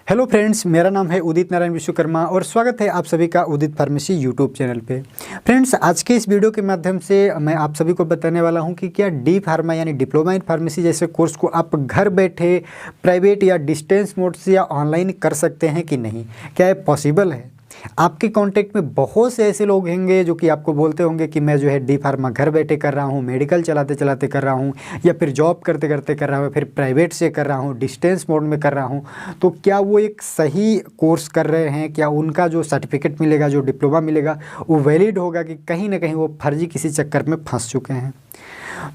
Hello friends, मेरा नाम है उदित नारायण विश्वकर्मा और स्वागत है आप सभी का उदित फार्मेसी यूट्यूब चैनल पे। फ्रेंड्स, आज के इस वीडियो के माध्यम से मैं आप सभी को बताने वाला हूं कि क्या डी फार्मा यानी डिप्लोमा इन फार्मेसी जैसे कोर्स को आप घर बैठे प्राइवेट या डिस्टेंस मोड से या ऑनलाइन कर सकते हैं कि नहीं, क्या ये पॉसिबल है। आपके कांटेक्ट में बहुत से ऐसे लोग होंगे जो कि आपको बोलते होंगे कि मैं जो है डी फार्मा घर बैठे कर रहा हूँ, मेडिकल चलाते चलाते कर रहा हूँ, या फिर जॉब करते करते कर रहा हूँ, फिर प्राइवेट से कर रहा हूँ, डिस्टेंस मोड में कर रहा हूँ। तो क्या वो एक सही कोर्स कर रहे हैं, क्या उनका जो सर्टिफिकेट मिलेगा, जो डिप्लोमा मिलेगा, वो वैलिड होगा कि कहीं ना कहीं वो फर्जी किसी चक्कर में फंस चुके हैं।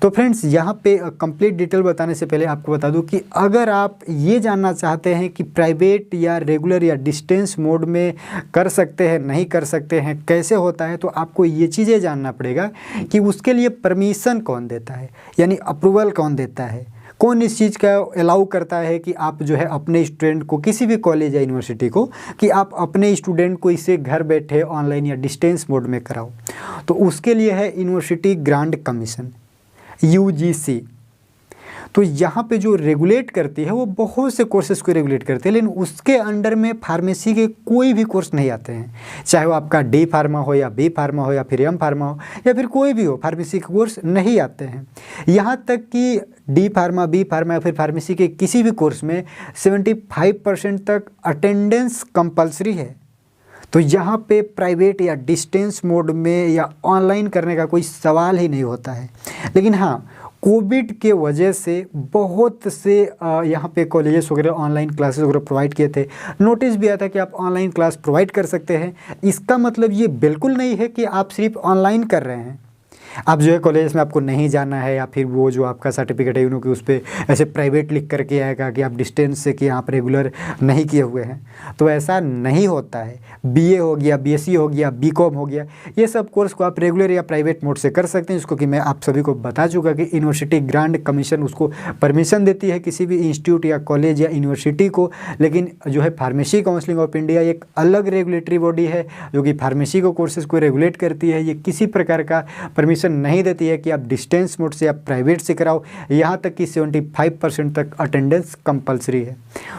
तो फ्रेंड्स, यहाँ पे कंप्लीट डिटेल बताने से पहले आपको बता दूं कि अगर आप ये जानना चाहते हैं कि प्राइवेट या रेगुलर या डिस्टेंस मोड में कर सकते हैं, नहीं कर सकते हैं, कैसे होता है, तो आपको ये चीज़ें जानना पड़ेगा कि उसके लिए परमिशन कौन देता है, यानी अप्रूवल कौन देता है, कौन इस चीज़ का अलाउ करता है कि आप जो है अपने स्टूडेंट को, किसी भी कॉलेज या यूनिवर्सिटी को, कि आप अपने स्टूडेंट को इसे घर बैठे ऑनलाइन या डिस्टेंस मोड में कराओ। तो उसके लिए है यूनिवर्सिटी ग्रांट कमीशन, यूजीसी। तो यहाँ पे जो रेगुलेट करती है वो बहुत से कोर्सेज़ को रेगुलेट करती है, लेकिन उसके अंडर में फार्मेसी के कोई भी कोर्स नहीं आते हैं। चाहे वो आपका डी फार्मा हो या बी फार्मा हो या फिर एम फार्मा हो या फिर कोई भी हो, फार्मेसी के कोर्स नहीं आते हैं। यहाँ तक कि डी फार्मा, बी फार्मा या फिर फार्मेसी के किसी भी कोर्स में 75% तक अटेंडेंस कंपलसरी है। तो यहाँ पे प्राइवेट या डिस्टेंस मोड में या ऑनलाइन करने का कोई सवाल ही नहीं होता है। लेकिन हाँ, कोविड के वजह से बहुत से यहाँ पे कॉलेजेस वगैरह ऑनलाइन क्लासेस वगैरह प्रोवाइड किए थे। नोटिस भी आया था कि आप ऑनलाइन क्लास प्रोवाइड कर सकते हैं। इसका मतलब ये बिल्कुल नहीं है कि आप सिर्फ ऑनलाइन कर रहे हैं। आप जो है कॉलेज में आपको नहीं जाना है, या फिर वो जो आपका सर्टिफिकेट है उन्होंने उस पर ऐसे प्राइवेट लिख करके आएगा कि आप डिस्टेंस से कि आप रेगुलर नहीं किए हुए हैं, तो ऐसा नहीं होता है। बीए हो गया, बीएससी हो गया, बीकॉम हो गया, ये सब कोर्स को आप रेगुलर या प्राइवेट मोड से कर सकते हैं, जिसको कि मैं आप सभी को बता चुका कि यूनिवर्सिटी ग्रांट कमीशन उसको परमिशन देती है किसी भी इंस्टीट्यूट या कॉलेज या यूनिवर्सिटी को। लेकिन जो है फार्मेसी काउंसिल ऑफ इंडिया एक अलग रेगुलेटरी बॉडी है जो कि फार्मेसी को कोर्सेज को रेगुलेट करती है। ये किसी प्रकार का परमिशन नहीं देती है कि आप डिस्टेंस मोड से या प्राइवेट से कराओ। यहाँ तक कि 75% तक अटेंडेंस कंपलसरी है।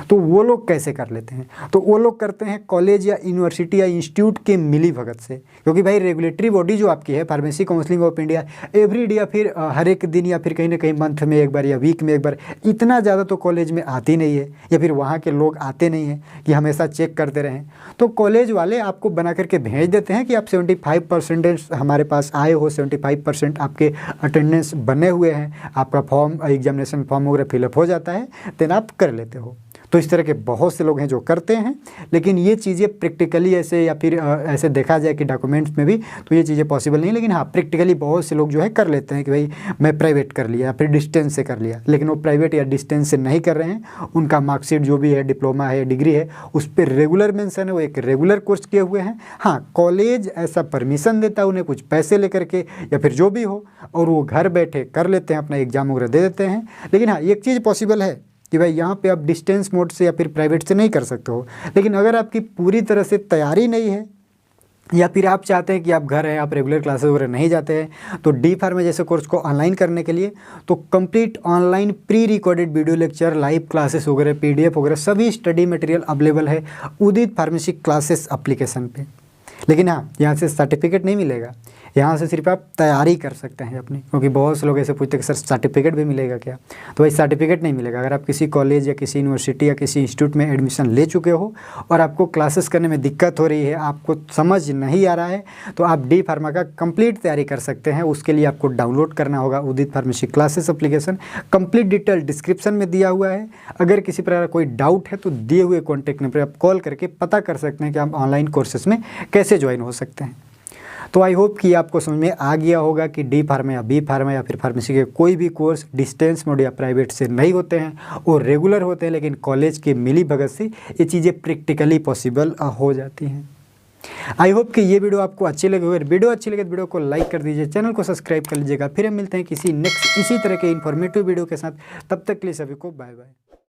तो वो लोग कैसे कर लेते हैं? तो वो लोग करते हैं कॉलेज या यूनिवर्सिटी या इंस्टीट्यूट के मिली भगत से, क्योंकि भाई रेगुलेटरी बॉडी जो आपकी है pharmacy council of India, every day या फिर हर एक दिन या फिर कहीं ना कहीं मंथ में एक बार या वीक में एक बार, इतना ज़्यादा तो कॉलेज में आती नहीं है, या फिर वहाँ के लोग आते नहीं हैं कि हमेशा चेक करते रहें। तो कॉलेज वाले आपको बना करके भेज देते हैं कि आप 75% हमारे पास आए हो, 75% आपके अटेंडेंस बने हुए हैं, आपका फॉर्म एग्जामिनेशन फॉर्म वगैरह फिलअप हो जाता है, देन आप कर लेते हो। तो इस तरह के बहुत से लोग हैं जो करते हैं, लेकिन ये चीज़ें प्रैक्टिकली ऐसे या फिर ऐसे देखा जाए कि डॉक्यूमेंट्स में भी, तो ये चीज़ें पॉसिबल नहीं। लेकिन हाँ, प्रैक्टिकली बहुत से लोग जो है कर लेते हैं कि भाई मैं प्राइवेट कर लिया, फिर डिस्टेंस से कर लिया, लेकिन वो प्राइवेट या डिस्टेंस से नहीं कर रहे हैं। उनका मार्कशीट जो भी है, डिप्लोमा है, डिग्री है, उस पर रेगुलर मेंशन है, वो एक रेगुलर कोर्स किए हुए हैं। हाँ, कॉलेज ऐसा परमिशन देता है उन्हें कुछ पैसे लेकर के या फिर जो भी हो, और वो घर बैठे कर लेते हैं, अपना एग्जाम वगैरह दे देते हैं। लेकिन हाँ, एक चीज़ पॉसिबल है कि भाई यहाँ पे आप डिस्टेंस मोड से या फिर प्राइवेट से नहीं कर सकते हो। लेकिन अगर आपकी पूरी तरह से तैयारी नहीं है, या फिर आप चाहते हैं कि आप घर हैं, आप रेगुलर क्लासेस वगैरह नहीं जाते हैं, तो डी फार्मा जैसे कोर्स को ऑनलाइन करने के लिए तो complete online pre recorded video lecture, live classes वगैरह, पीडीएफ वगैरह सभी स्टडी मटेरियल अवेलेबल है उदित फार्मेसी क्लासेस एप्लीकेशन पे। लेकिन हाँ, यहाँ से सर्टिफिकेट नहीं मिलेगा, यहाँ से सिर्फ आप तैयारी कर सकते हैं अपनी, क्योंकि बहुत से लोग ऐसे पूछते हैं कि सर सर्टिफिकेट भी मिलेगा क्या? तो भाई सर्टिफिकेट नहीं मिलेगा। अगर आप किसी कॉलेज या किसी यूनिवर्सिटी या किसी इंस्टीट्यूट में एडमिशन ले चुके हो और आपको क्लासेस करने में दिक्कत हो रही है, आपको समझ नहीं आ रहा है, तो आप डी फार्मा का कंप्लीट तैयारी कर सकते हैं। उसके लिए आपको डाउनलोड करना होगा Udit pharmacy classes application. Complete detail description में दिया हुआ है। अगर किसी प्रकार कोई डाउट है तो दिए हुए कॉन्टैक्ट नंबर पर आप कॉल करके पता कर सकते हैं कि आप ऑनलाइन कोर्सेज में कैसे ज्वाइन हो सकते हैं। तो आई होप कि आपको समझ में आ गया होगा कि डी फार्मा या बी फार्मा या फिर फार्मेसी के कोई भी कोर्स डिस्टेंस मोड या प्राइवेट से नहीं होते हैं, वो रेगुलर होते हैं। लेकिन कॉलेज के मिली भगत से ये चीज़ें प्रैक्टिकली पॉसिबल हो जाती हैं। आई होप कि ये वीडियो आपको अच्छी लगी। अगर वीडियो अच्छी लगे तो वीडियो को लाइक कर दीजिए, चैनल को सब्सक्राइब कर लीजिएगा। फिर हम मिलते हैं किसी नेक्स्ट इसी तरह के इन्फॉर्मेटिव वीडियो के साथ। तब तक के लिए सभी को बाय बाय।